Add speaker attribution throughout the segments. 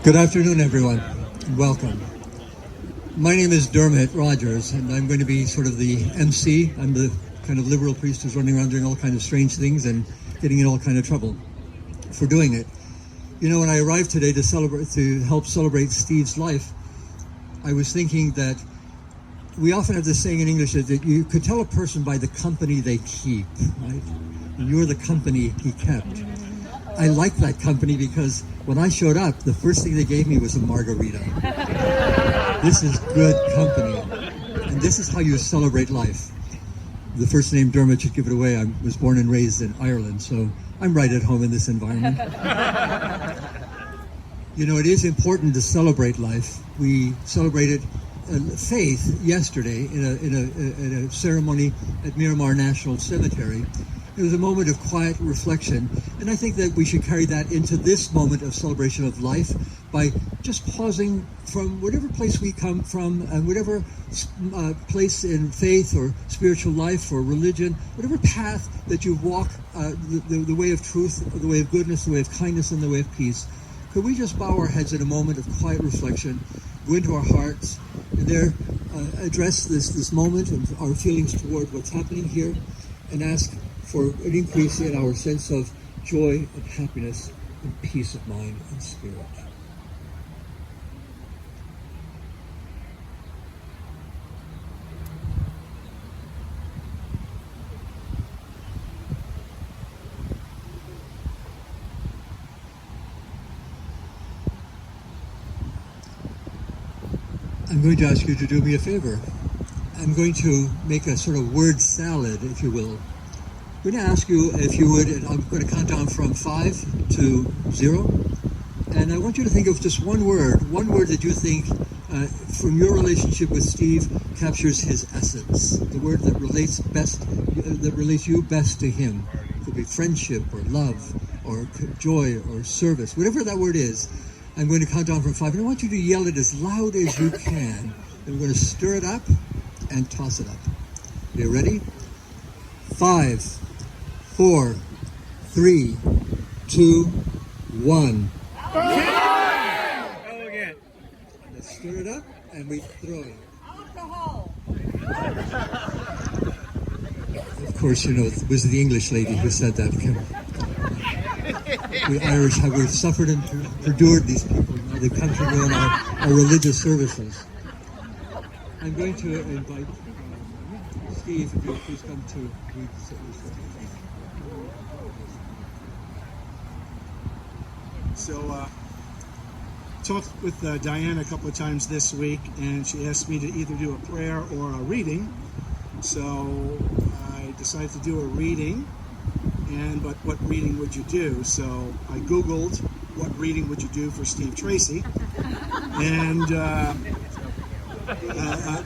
Speaker 1: Good afternoon, everyone, and welcome. My name is Dermot Rogers, and I'm going to be sort of the MC. I'm the kind of liberal priest who's running around doing all kinds of strange things and getting in all kind of trouble for doing it. You know, when I arrived today to help celebrate Steve's life, I was thinking that we often have this saying in English that you could tell a person by the company they keep, right? And you're the company he kept. I like that company because when I showed up, the first thing they gave me was a margarita. This is good company. And this is how you celebrate life. The first name Dermot should give it away. I was born and raised in Ireland, so I'm right at home in this environment. You know, it is important to celebrate life. We celebrated faith yesterday in a ceremony at Miramar National Cemetery. It was a moment of quiet reflection, and I think that we should carry that into this moment of celebration of life by just pausing from whatever place we come from and whatever place in faith or spiritual life or religion, whatever path that you walk, the way of truth, the way of goodness, the way of kindness, and the way of peace. Could we just bow our heads in a moment of quiet reflection, go into our hearts, and there address this moment and our feelings toward what's happening here, and ask for an increase in our sense of joy and happiness and peace of mind and spirit. I'm going to ask you to do me a favor. I'm going to make a sort of word salad, if you will. I'm going to ask you if you would, and I'm going to count down from 5 to 0, and I want you to think of just one word that you think from your relationship with Steve captures his essence, the word that relates you best to him. It could be friendship or love or joy or service, whatever that word is. I'm going to count down from 5, and I want you to yell it as loud as you can, and we're going to stir it up and toss it up. You ready? 5, 4, 3, 2, 1. Go again. Let's stir it up and we throw it. Alcohol. Of course, you know, it was the English lady who said that. We Irish we've suffered and endured these people. Now they come to ruin our religious services. I'm going to invite Steve, if you'll please come to read the service.
Speaker 2: So, talked with Diane a couple of times this week, and she asked me to either do a prayer or a reading. So I decided to do a reading, but what reading would you do? So I Googled, what reading would you do for Steve Tracey? And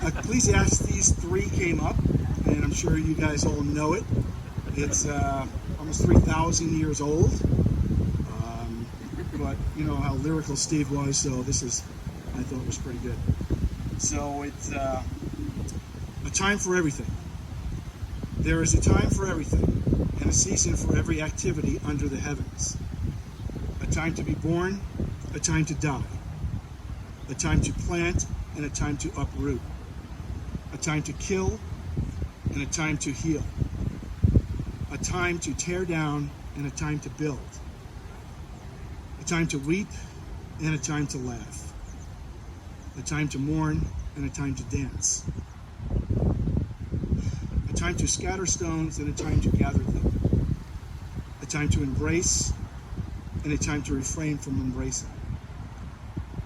Speaker 2: Ecclesiastes 3 came up, and I'm sure you guys all know it. It's almost 3,000 years old. But you know how lyrical Steve was, so I thought was pretty good. So it's a time for everything. There is a time for everything, and a season for every activity under the heavens. A time to be born, a time to die. A time to plant, and a time to uproot. A time to kill, and a time to heal. A time to tear down, and a time to build. A time to weep, and a time to laugh. A time to mourn, and a time to dance. A time to scatter stones, and a time to gather them. A time to embrace, and a time to refrain from embracing.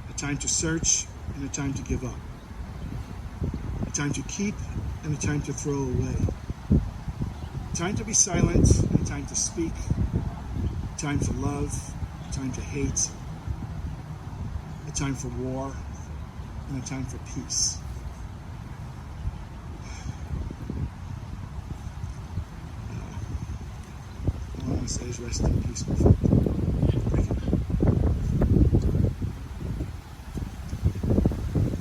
Speaker 2: A time to search, and a time to give up. A time to keep, and a time to throw away. A time to be silent, and a time to speak. A time to love, a time to hate. A time for war, and a time for peace. All I want to say is rest in peace, my friend.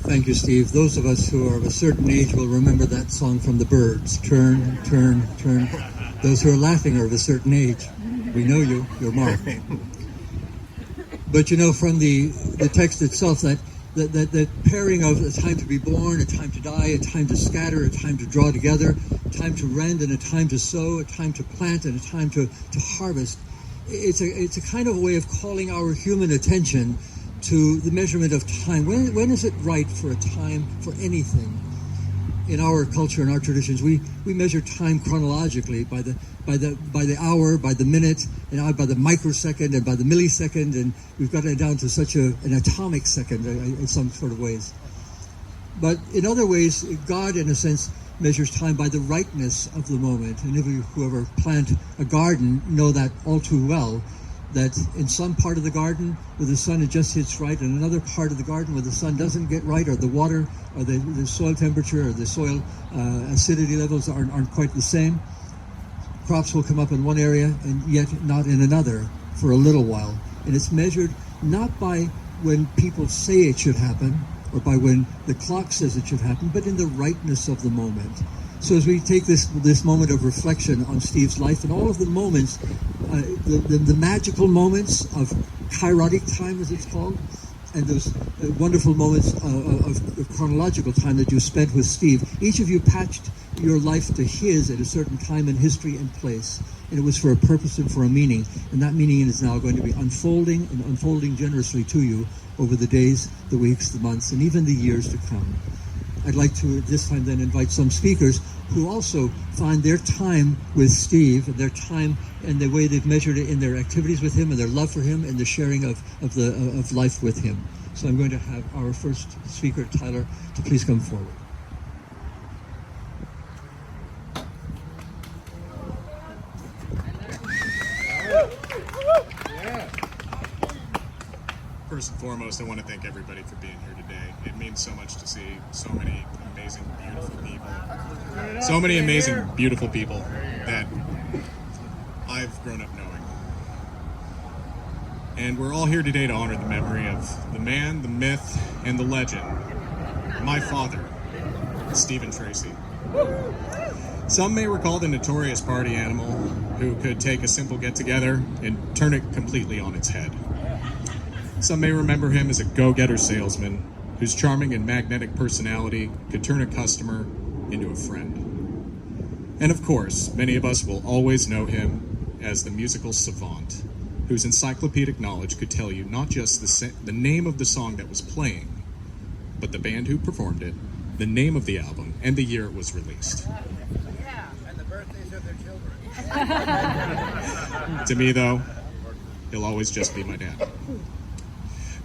Speaker 1: Thank you, Steve. Those of us who are of a certain age will remember that song from the Byrds. Turn, turn, turn. Those who are laughing are of a certain age. We know you. You're Mark. But you know from the text itself that pairing of a time to be born, a time to die, a time to scatter, a time to draw together, a time to rend and a time to sow, a time to plant and a time to harvest. It's a kind of a way of calling our human attention to the measurement of time. When is it right for a time for anything? In our culture and our traditions, we measure time chronologically by the hour, by the minute, and by the microsecond, and by the millisecond, and we've got it down to such an atomic second in some sort of ways. But in other ways, God, in a sense, measures time by the rightness of the moment. And whoever plant a garden know that all too well, that in some part of the garden where the sun just hits right, and another part of the garden where the sun doesn't get right, or the water, or the soil temperature, or the soil acidity levels aren't quite the same, crops will come up in one area and yet not in another for a little while. And it's measured not by when people say it should happen, or by when the clock says it should happen, but in the rightness of the moment. So as we take this moment of reflection on Steve's life and all of the moments, the magical moments of kairotic time, as it's called, and those wonderful moments of chronological time that you spent with Steve, each of you patched your life to his at a certain time in history and place. And it was for a purpose and for a meaning. And that meaning is now going to be unfolding and unfolding generously to you over the days, the weeks, the months, and even the years to come. I'd like to this time then invite some speakers who also find their time with Steve, and their time and the way they've measured it in their activities with him and their love for him and the sharing of life with him. So I'm going to have our first speaker, Tyler, to please come forward.
Speaker 3: First and foremost, I want to thank everybody for being here today. It means so much to see so many amazing, beautiful people. So many amazing, beautiful people that I've grown up knowing. And we're all here today to honor the memory of the man, the myth, and the legend, my father, Stephen Tracey. Some may recall the notorious party animal who could take a simple get-together and turn it completely on its head. Some may remember him as a go-getter salesman whose charming and magnetic personality could turn a customer into a friend. And of course, many of us will always know him as the musical savant, whose encyclopedic knowledge could tell you not just the name of the song that was playing, but the band who performed it, the name of the album, and the year it was released.
Speaker 4: Yeah, and the birthdays of their children.
Speaker 3: To me, though, he'll always just be my dad.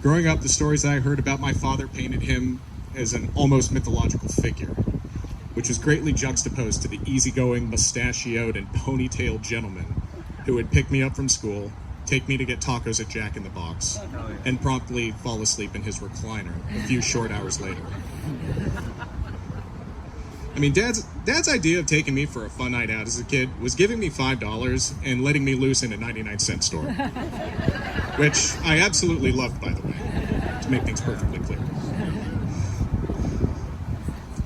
Speaker 3: Growing up, the stories I heard about my father painted him as an almost mythological figure, which was greatly juxtaposed to the easygoing, mustachioed, and ponytailed gentleman who would pick me up from school, take me to get tacos at Jack in the Box, and promptly fall asleep in his recliner a few short hours later. I mean, Dad's idea of taking me for a fun night out as a kid was giving me $5 and letting me loose in a 99-cent store. Which I absolutely loved, by the way, to make things perfectly clear.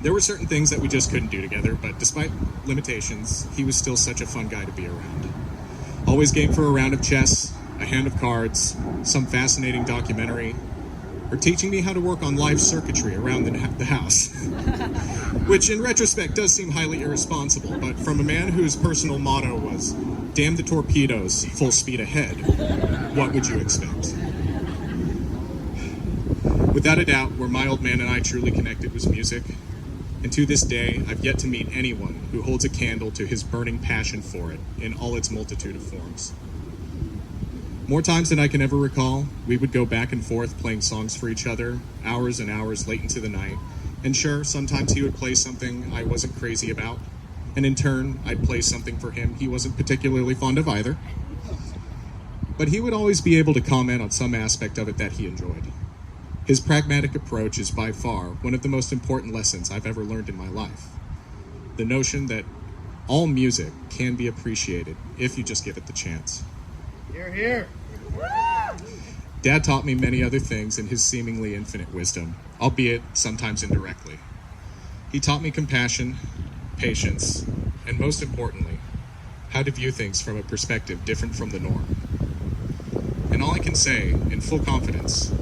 Speaker 3: There were certain things that we just couldn't do together, but despite limitations, he was still such a fun guy to be around. Always game for a round of chess, a hand of cards, some fascinating documentary, or teaching me how to work on live circuitry around the house. Which, in retrospect, does seem highly irresponsible, but from a man whose personal motto was, "Damn the torpedoes, full speed ahead," what would you expect? Without a doubt, where my old man and I truly connected was music, and to this day, I've yet to meet anyone who holds a candle to his burning passion for it in all its multitude of forms. More times than I can ever recall, we would go back and forth playing songs for each other, hours and hours late into the night, and sure, sometimes he would play something I wasn't crazy about, and in turn, I'd play something for him he wasn't particularly fond of either. But he would always be able to comment on some aspect of it that he enjoyed. His pragmatic approach is by far one of the most important lessons I've ever learned in my life. The notion that all music can be appreciated if you just give it the chance.
Speaker 4: Hear, hear.
Speaker 3: Dad taught me many other things in his seemingly infinite wisdom, albeit sometimes indirectly. He taught me compassion, patience, and most importantly, how to view things from a perspective different from the norm. And all I can say, in full confidence,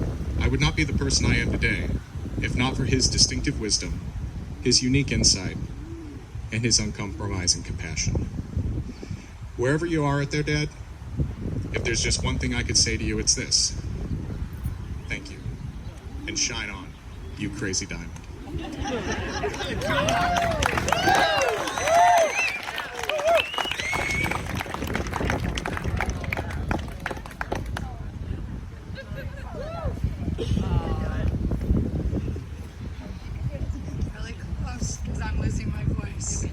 Speaker 3: I would not be the person I am today if not for his distinctive wisdom, his unique insight, and his uncompromising compassion. Wherever you are out there, Dad, if there's just one thing I could say to you, it's this. Thank you. And shine on, you crazy diamond.
Speaker 5: Really close because I'm losing my voice.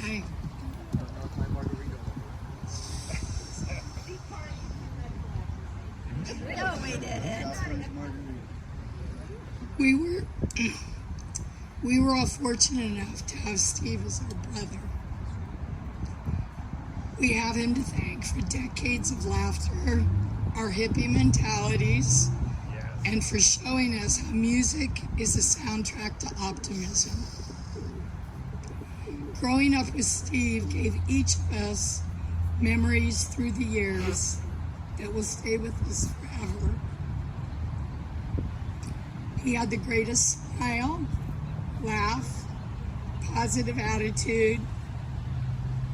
Speaker 5: Hey.
Speaker 6: No, we didn't.
Speaker 5: We were all fortunate enough to have Steve as our brother. We have him to thank for decades of laughter, our hippie mentalities, and for showing us how music is a soundtrack to optimism. Growing up with Steve gave each of us memories through the years that will stay with us forever. He had the greatest smile, laugh, positive attitude,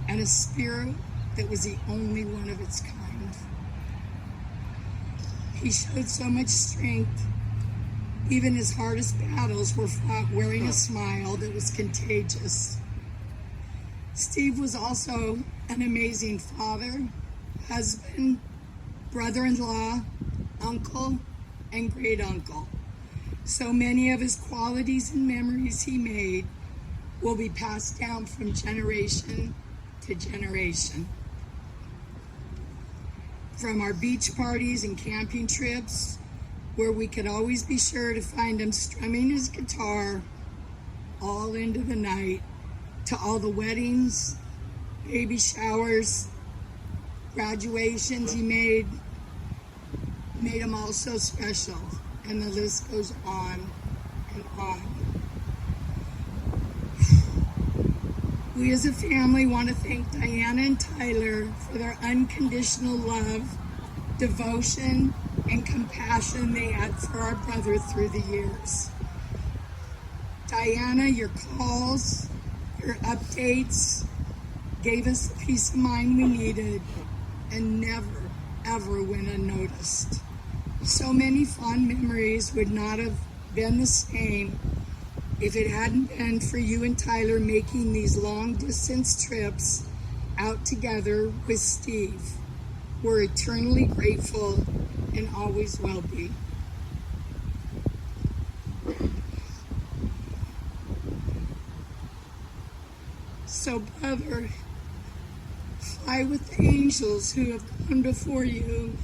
Speaker 5: and a spirit that was the only one of its kind. He showed so much strength. Even his hardest battles were fought wearing a smile that was contagious. Steve was also an amazing father, husband, brother-in-law, uncle, and great-uncle. So many of his qualities and memories he made will be passed down from generation to generation. From our beach parties and camping trips, where we could always be sure to find him strumming his guitar all into the night, to all the weddings, baby showers, graduations he made him all so special, and the list goes on and on. We as a family want to thank Diana and Tyler for their unconditional love, devotion, and compassion they had for our brother through the years. Diana, your calls, your updates gave us the peace of mind we needed and never, ever went unnoticed. So many fond memories would not have been the same if it hadn't been for you and Tyler making these long distance trips out together with Steve. We're eternally grateful and always will be. So, brother, fly with the angels who have gone before you.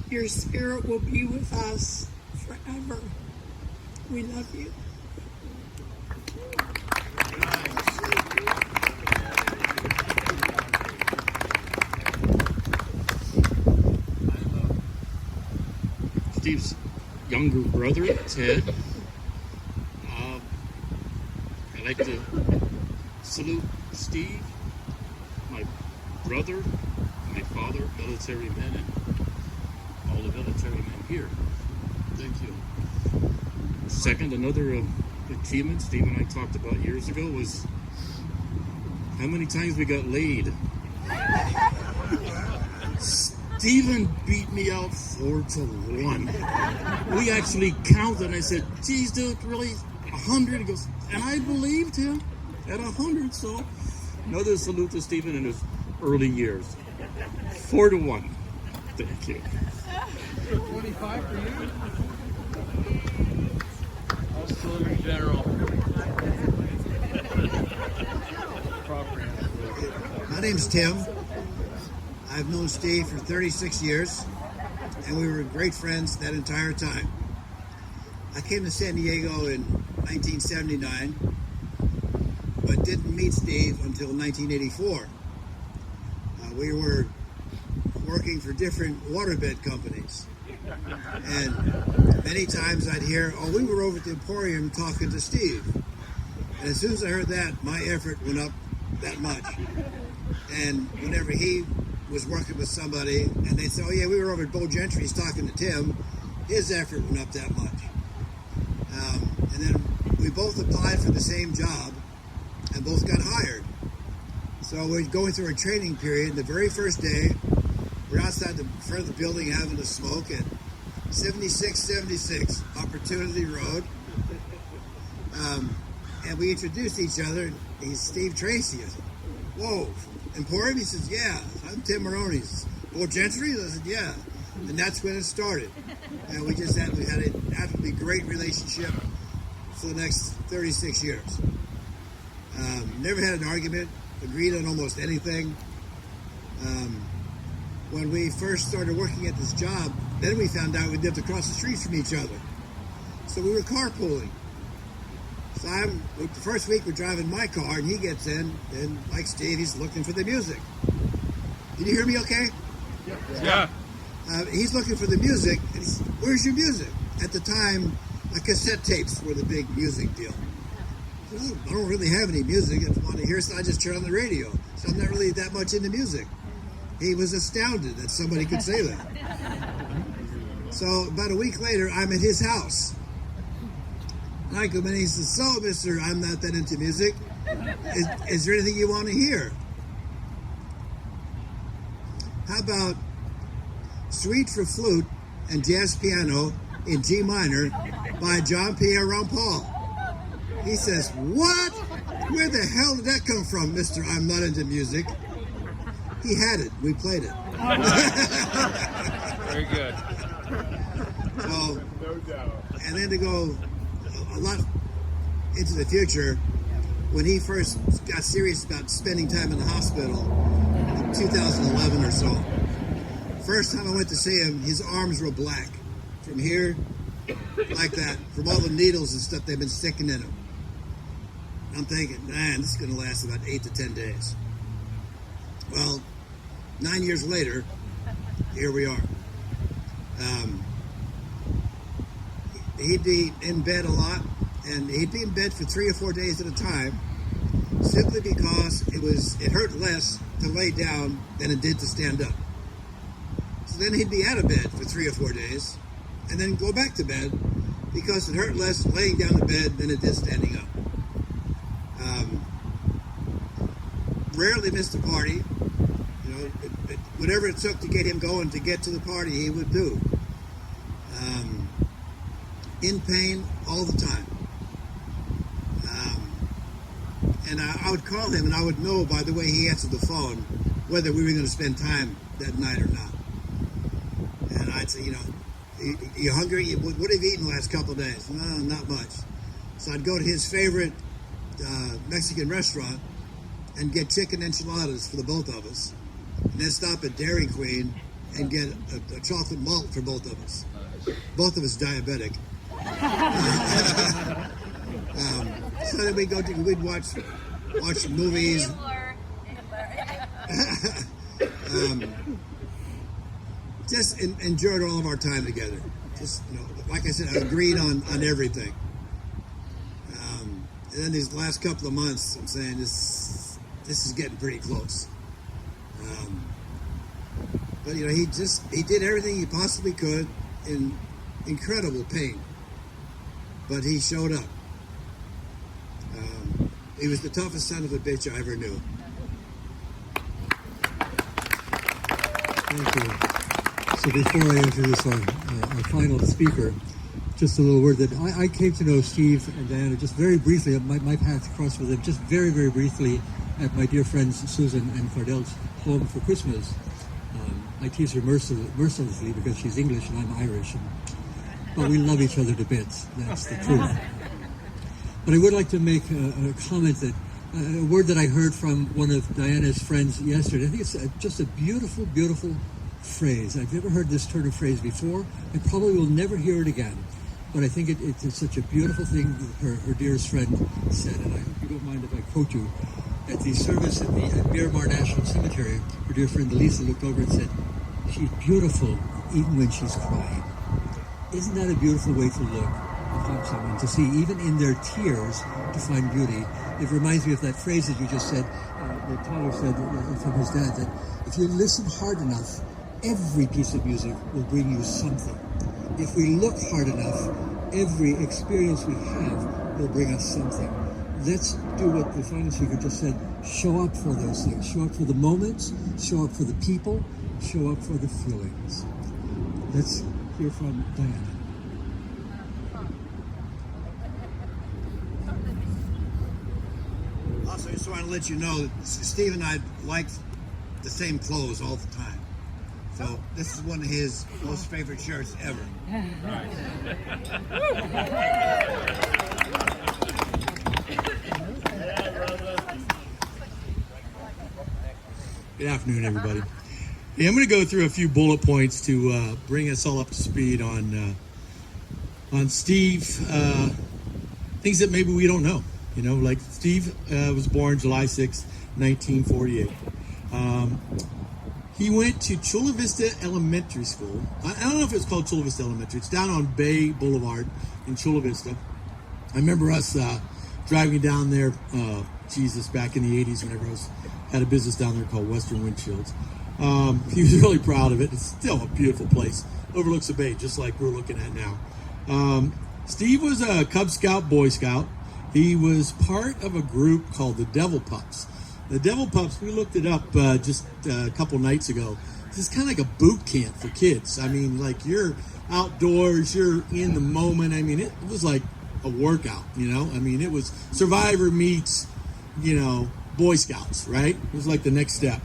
Speaker 5: Your spirit will be with us forever. We love you.
Speaker 7: Steve's younger brother, Ted. I'd like to salute Steve, my brother, my father, military men, and all the military men here. Thank you. Second, another achievement Steve and I talked about years ago was how many times we got laid. Steven beat me out 4-1. We actually counted, and I said, geez, dude, really? 100? He goes, and I believed him at 100, so another salute to Steven in his early years. 4-1. Thank you.
Speaker 4: 25 for you? I'll salute you, General.
Speaker 8: My name's Tim. I've known Steve for 36 years, and we were great friends that entire time. I came to San Diego in 1979, but didn't meet Steve until 1984. We were working for different waterbed companies, and many times I'd hear, oh, we were over at the Emporium talking to Steve. And as soon as I heard that, my effort went up that much. And whenever he was working with somebody and they'd say, oh yeah, we were over at Bo Gentry's talking to Tim, his effort went up that much. And then we both applied for the same job and both got hired. So we're going through a training period. The very first day, we're outside the front of the building having a smoke at 7676 Opportunity Road. And we introduced each other. He's Steve Tracey. I said, whoa, Emporium? He says, yeah. I'm Tim Maroney. He says, Bo Gentry? I said, yeah. And that's when it started. And we had an absolutely great relationship for the next 36 years. Never had an argument, agreed on almost anything. When we first started working at this job, then we found out we lived across the street from each other. So we were carpooling. So the first week we're driving my car and he gets in and like Steve, he's looking for the music. Did you hear me okay?
Speaker 4: Yeah.
Speaker 8: He's looking for the music and he says, where's your music? At the time, cassette tapes were the big music deal. So, I don't really have any music. If I want to hear something, I just turn on the radio. So I'm not really that much into music. He was astounded that somebody could say that. So about a week later, I'm at his house. And I come in and he says, so, mister, I'm not that into music. Is there anything you want to hear? How about Suite for Flute and Jazz Piano in G minor by John Pierre Rampal? He says, what? Where the hell did that come from, mister? I'm not into music. He had it. We played it.
Speaker 4: Very good.
Speaker 8: So, and then to go a lot into the future, when he first got serious about spending time in the hospital in 2011 or so, first time I went to see him, his arms were black from here, like that, from all the needles and stuff they've been sticking in him. I'm thinking, man, this is going to last about 8 to 10 days. Well, 9 years later, here we are. He'd be in bed a lot, and he'd be in bed for 3 or 4 days at a time, simply because it hurt less to lay down than it did to stand up. So then he'd be out of bed for 3 or 4 days, and then go back to bed because it hurt less laying down in bed than it did standing up. Rarely missed a party. You know, whatever it took to get him going to get to the party, he would do. In pain all the time. And I would call him and I would know by the way he answered the phone whether we were going to spend time that night or not. And I'd say, you hungry? What have you eaten the last couple of days? No, not much. So I'd go to his favorite Mexican restaurant and get chicken enchiladas for the both of us. And then stop at Dairy Queen and get a chocolate malt for both of us. Both of us diabetic. So then we'd watch movies. Just enjoyed all of our time together. Just, like I said, I agreed on everything. And then these last couple of months, I'm saying this is getting pretty close. But he did everything he possibly could in incredible pain. But he showed up. He was the toughest son of a bitch I ever knew.
Speaker 1: Thank you. So before I introduce our final speaker, just a little word that I came to know Steve and Diana just very briefly. My path crossed with them just very, very briefly at my dear friends Susan and Cardell's home for Christmas. I tease her mercilessly because she's English and I'm Irish. But we love each other to bits. That's the truth. But I would like to make a comment that a word that I heard from one of Diana's friends yesterday. I think it's just a beautiful, beautiful phrase. I've never heard this turn of phrase before. I probably will never hear it again. But I think it's such a beautiful thing that her dearest friend said. And I hope you don't mind if I quote you. At the service at Miramar National Cemetery, her dear friend Elisa looked over and said, "She's beautiful even when she's crying." Isn't that a beautiful way to look find someone, to see even in their tears to find beauty. It reminds me of that phrase that you just said, that Tyler said from his dad, that if you listen hard enough, every piece of music will bring you something. If we look hard enough, every experience we have will bring us something. Let's do what the finance speaker just said, show up for those things. Show up for the moments, show up for the people, show up for the feelings. Let's hear from Diana.
Speaker 8: Also, I just want to let you know that Steve and I like the same clothes all the time. So this is one of his most favorite shirts ever.
Speaker 6: Good afternoon, everybody. Hey, I'm going to go through a few bullet points to bring us all up to speed on Steve. Things that maybe we don't know. You know, like Steve was born July 6, 1948. He went to Chula Vista Elementary School. I don't know if it's called Chula Vista Elementary. It's down on Bay Boulevard in Chula Vista. I remember us driving down there, back in the 80s whenever I had a business down there called Western Windshields. He was really proud of it. It's still a beautiful place. Overlooks the bay, just like we're looking at now. Steve was a Cub Scout, Boy Scout. He was part of a group called the Devil Pups. The Devil Pups, we looked it up just a couple nights ago. It's kind of like a boot camp for kids. I mean, like you're outdoors, you're in the moment. I mean, it was like a workout, you know? I mean, it was Survivor meets, you know, Boy Scouts, right? It was like the next step.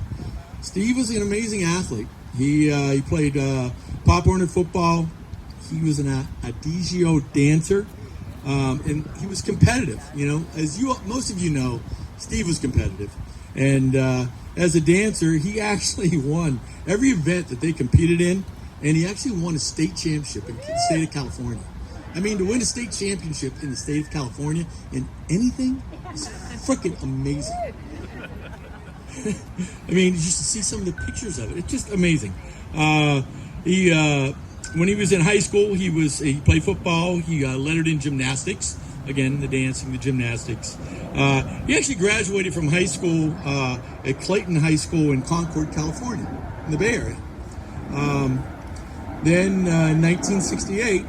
Speaker 6: Steve was an amazing athlete. He played Pop Warner football. He was an adagio dancer. And he was competitive, you know. As most of you know, Steve was competitive. And as a dancer, he actually won every event that they competed in. And he actually won a state championship in the state of California. I mean, to win a state championship in the state of California in anything is freaking amazing. I mean, just to see some of the pictures of it, it's just amazing. When he was in high school, he played football. He lettered in gymnastics. Again, the dancing, the gymnastics. He actually graduated from high school at Clayton High School in Concord, California, in the Bay Area. Then in 1968,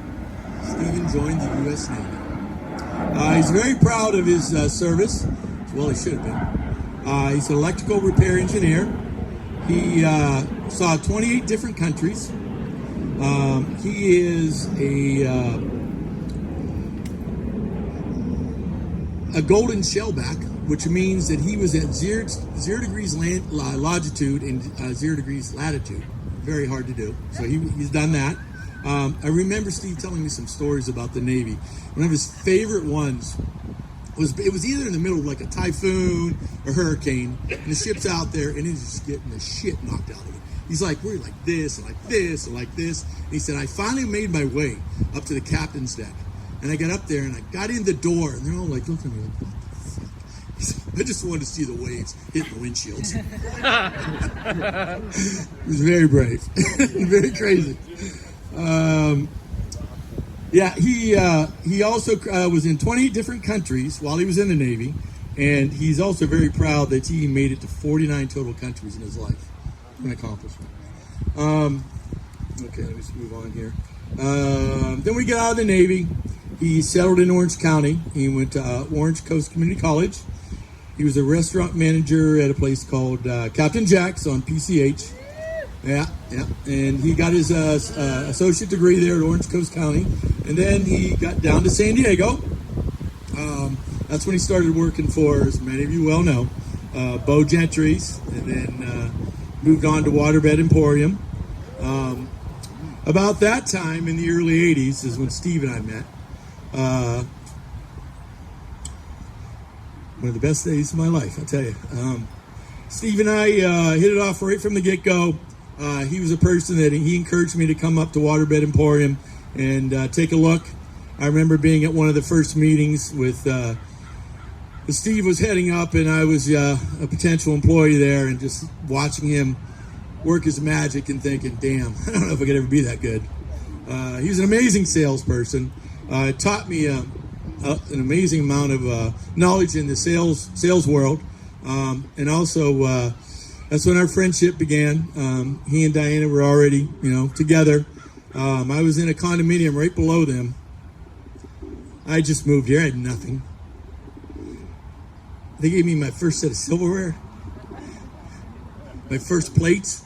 Speaker 6: Stephen joined the U.S. Navy. He's very proud of his service. Well, he should have been. He's an electrical repair engineer. He saw 28 different countries. He is a golden shellback, which means that he was at 0 degrees longitude and 0 degrees latitude. Very hard to do. So he's done that. I remember Steve telling me some stories about the Navy. One of his favorite ones was either in the middle of like a typhoon or hurricane, and the ship's out there, and it's just getting the shit knocked out of it. He's like, we're like this, and like this, and like this. And he said, I finally made my way up to the captain's deck. And I got up there, and I got in the door, and they're all like, looking at me like, what the fuck? He said, I just wanted to see the waves hitting the windshields. He was very brave. Very crazy. He also was in 20 different countries while he was in the Navy, and he's also very proud that he made it to 49 total countries in his life. An accomplishment. Okay, let me just move on here. Then we get out of the Navy. He settled in Orange County. He went to Orange Coast Community College. He was a restaurant manager at a place called Captain Jack's on PCH. Yeah. And he got his associate degree there at Orange Coast County. And then he got down to San Diego. That's when he started working for, as many of you well know, Bo Gentry's. And then moved on to Waterbed Emporium. About that time in the early 80s is when Steve and I met. One of the best days of my life, I'll tell you. Steve and I hit it off right from the get-go. He was a person that he encouraged me to come up to Waterbed Emporium and take a look. I remember being at one of the first meetings with Steve was heading up, and I was a potential employee there, and just watching him work his magic and thinking, damn, I don't know if I could ever be that good. He was an amazing salesperson. It taught me an amazing amount of knowledge in the sales world, and also that's when our friendship began. He and Diana were already, together. I was in a condominium right below them. I just moved here. I had nothing. They gave me my first set of silverware, my first plates.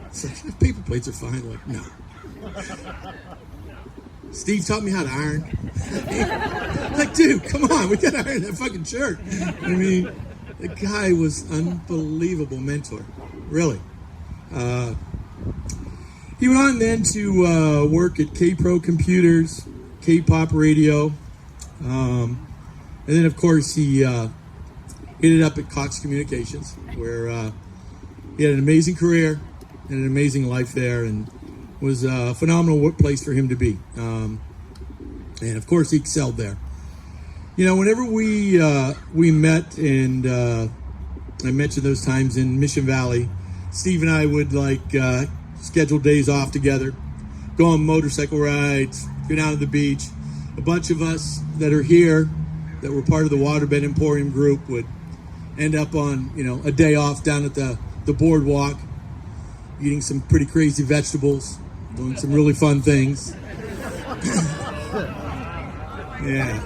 Speaker 6: It's like, paper plates are fine. Like, no. Steve taught me how to iron. Like, dude, come on, we got to iron that fucking shirt. I mean, the guy was unbelievable mentor, really. He went on then to work at K-Pro Computers, K-Pop Radio, and then, of course, he ended up at Cox Communications, where he had an amazing career and an amazing life there, and was a phenomenal place for him to be. And, of course, he excelled there. Whenever we met, and I mentioned those times in Mission Valley, Steve and I would, schedule days off together, go on motorcycle rides, go down to the beach. A bunch of us that are here, that were part of the Waterbed Emporium group, would end up on, a day off down at the boardwalk, eating some pretty crazy vegetables, doing some really fun things. Yeah.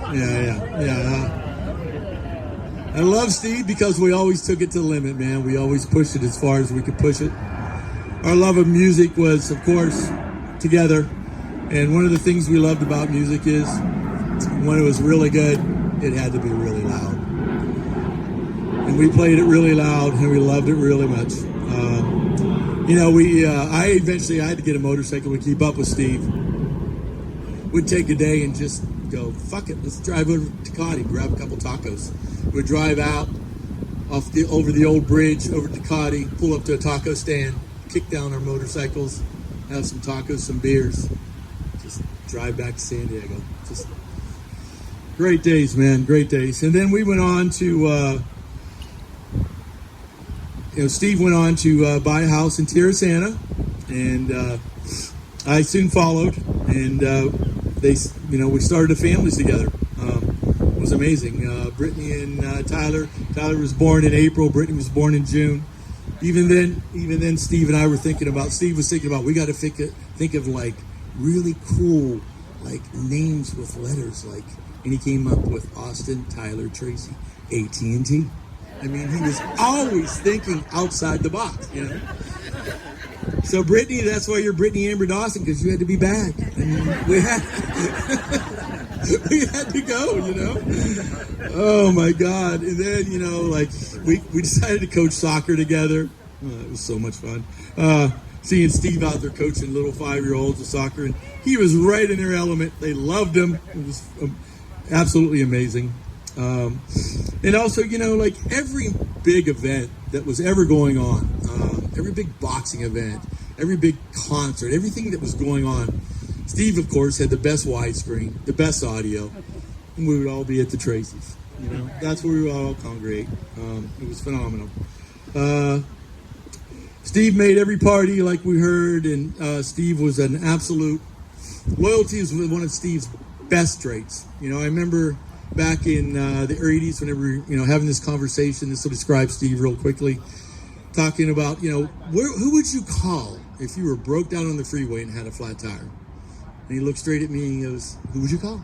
Speaker 6: I love Steve because we always took it to the limit, man. We always pushed it as far as we could push it. Our love of music was, of course, together. And one of the things we loved about music is when it was really good, it had to be really loud. And we played it really loud, and we loved it really much. I eventually had to get a motorcycle to keep up with Steve. We'd take a day and just go, fuck it, let's drive over to Tecate, grab a couple tacos. We'd drive out over the old bridge, over to Tecate, pull up to a taco stand, kick down our motorcycles, have some tacos, some beers, just drive back to San Diego. Just great days, man, great days. And then we went on to, Steve went on to buy a house in Terrasana, and I soon followed, and we started a family together. It was amazing. Brittany and Tyler was born in April, Brittany was born in June. Even then, Steve and I were thinking about, we got to think of like really cool, like names with letters, like, and he came up with Austin, Tyler, Tracey, AT&T. I mean, he was always thinking outside the box, So Brittany, that's why you're Brittany Amber Dawson, because you had to be back. I mean, we had to go, Oh my God. And then, we decided to coach soccer together. It was so much fun. Seeing Steve out there coaching little 5-year-olds with soccer, and he was right in their element. They loved him. It was absolutely amazing. And also, every big event that was ever going on, every big boxing event, every big concert, everything that was going on, Steve, of course, had the best widescreen, the best audio, and we would all be at the Tracey's. That's where we would all congregate. It was phenomenal. Steve made every party, like we heard, and Steve was an absolute... Loyalty is one of Steve's best traits. I remember back in the 80s, whenever, having this conversation, this will describe Steve real quickly, talking about, who would you call if you were broke down on the freeway and had a flat tire? And he looked straight at me and he goes, who would you call?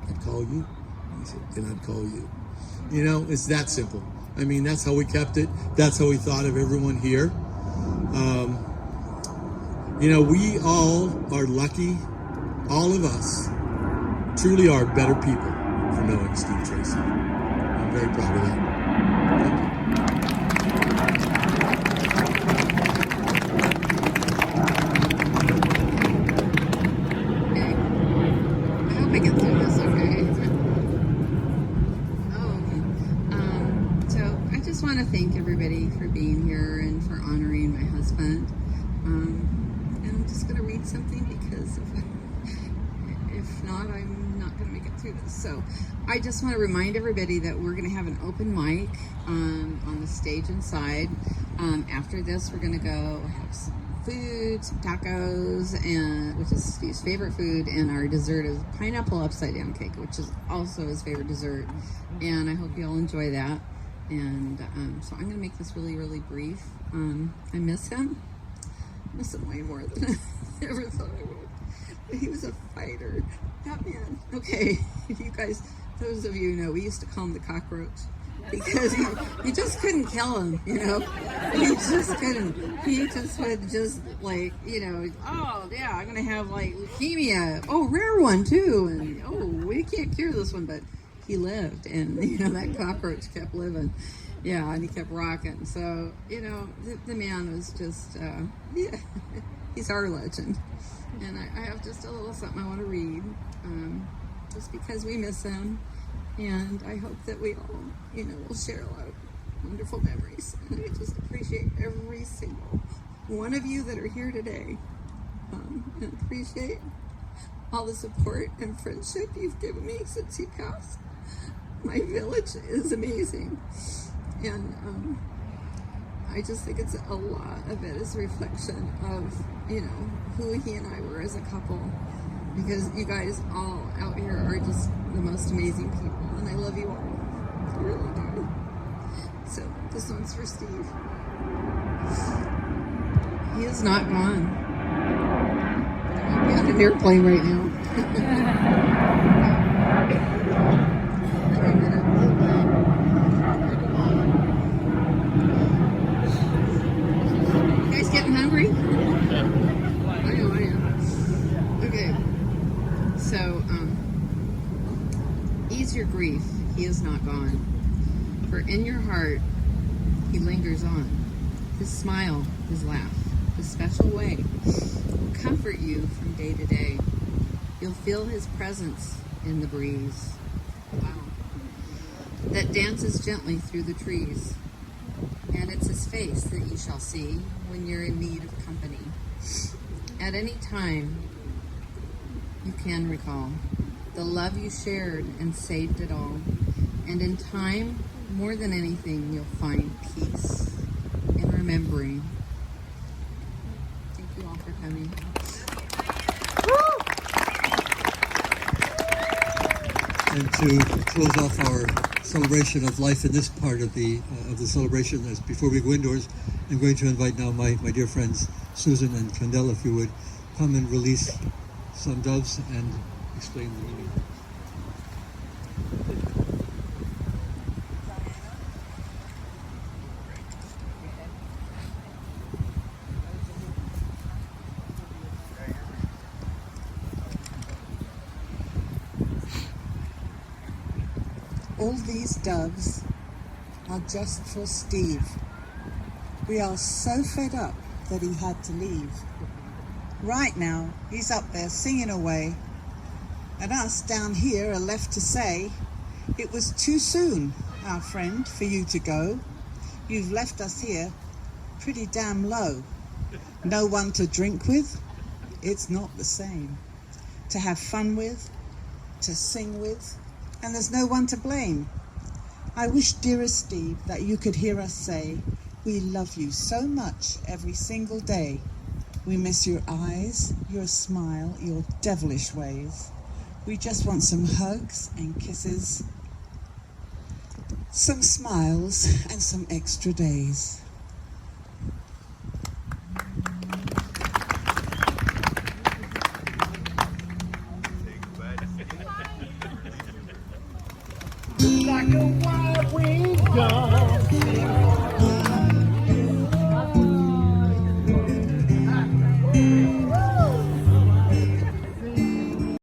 Speaker 6: I'd call you. He said, and I'd call you. It's that simple. I mean, that's how we kept it. That's how we thought of everyone here. We all are lucky. All of us truly are better people for knowing Steve Tracey. I'm very proud of that.
Speaker 9: I hope I get through this okay. So I just want to thank everybody for being here and for honoring my husband. And I'm just going to read something because if not, I'm not going to make it through this. So I just want to remind everybody that we're going to have an open mic on the stage inside. After this, we're going to go have some food, some tacos, and which is Steve's favorite food, and our dessert is pineapple upside down cake, which is also his favorite dessert. And I hope you all enjoy that. And so I'm going to make this really, really brief. I miss him. I miss him way more than I ever thought I would. But he was a fighter. That man. Okay, you guys, those of you who know, we used to call him the cockroach. Because you just couldn't kill him, you know? You just couldn't. He just would just, like, you know, oh, yeah, I'm going to have, like, leukemia. Oh, rare one, too. And, oh, we can't cure this one. But he lived, and, you know, that cockroach kept living. Yeah, and he kept rocking. So, you know, the man was just, yeah, he's our legend. And I have just a little something I want to read, just because we miss him. And I hope that we all, you know, will share a lot of wonderful memories. And I just appreciate every single one of you that are here today. And appreciate all the support and friendship you've given me since he passed. My village is amazing. And I just think it's a lot of it is a reflection of, you know, who he and I were as a couple. Because you guys all out here are just the most amazing people. And I love you all. I really do. So, this one's for Steve. He is not gone. He might be on an airplane right now. You guys getting hungry? I am. Okay. So, ease your grief. He is not gone. For in your heart, he lingers on. His smile, his laugh, his special way will comfort you from day to day. You'll feel his presence in the breeze. Wow. That dances gently through the trees. And it's his face that you shall see when you're in need of company. At any time, you can recall the love you shared and saved it all. And in time, more than anything, you'll find peace in remembering. Thank you all for coming.
Speaker 1: And to close off our celebration of life in this part of the celebration, as before we go indoors, I'm going to invite now my dear friends Susan and Kendall, if you would come and release some doves and explain the meaning.
Speaker 10: All these doves are just for Steve. We are so fed up that he had to leave. Right now, he's up there singing away, and us down here are left to say, it was too soon, our friend, for you to go. You've left us here pretty damn low. No one to drink with, it's not the same. To have fun with, to sing with, and there's no one to blame. I wish, dearest Steve, that you could hear us say, we love you so much every single day. We miss your eyes, your smile, your devilish ways. We just want some hugs and kisses, some smiles and some extra days.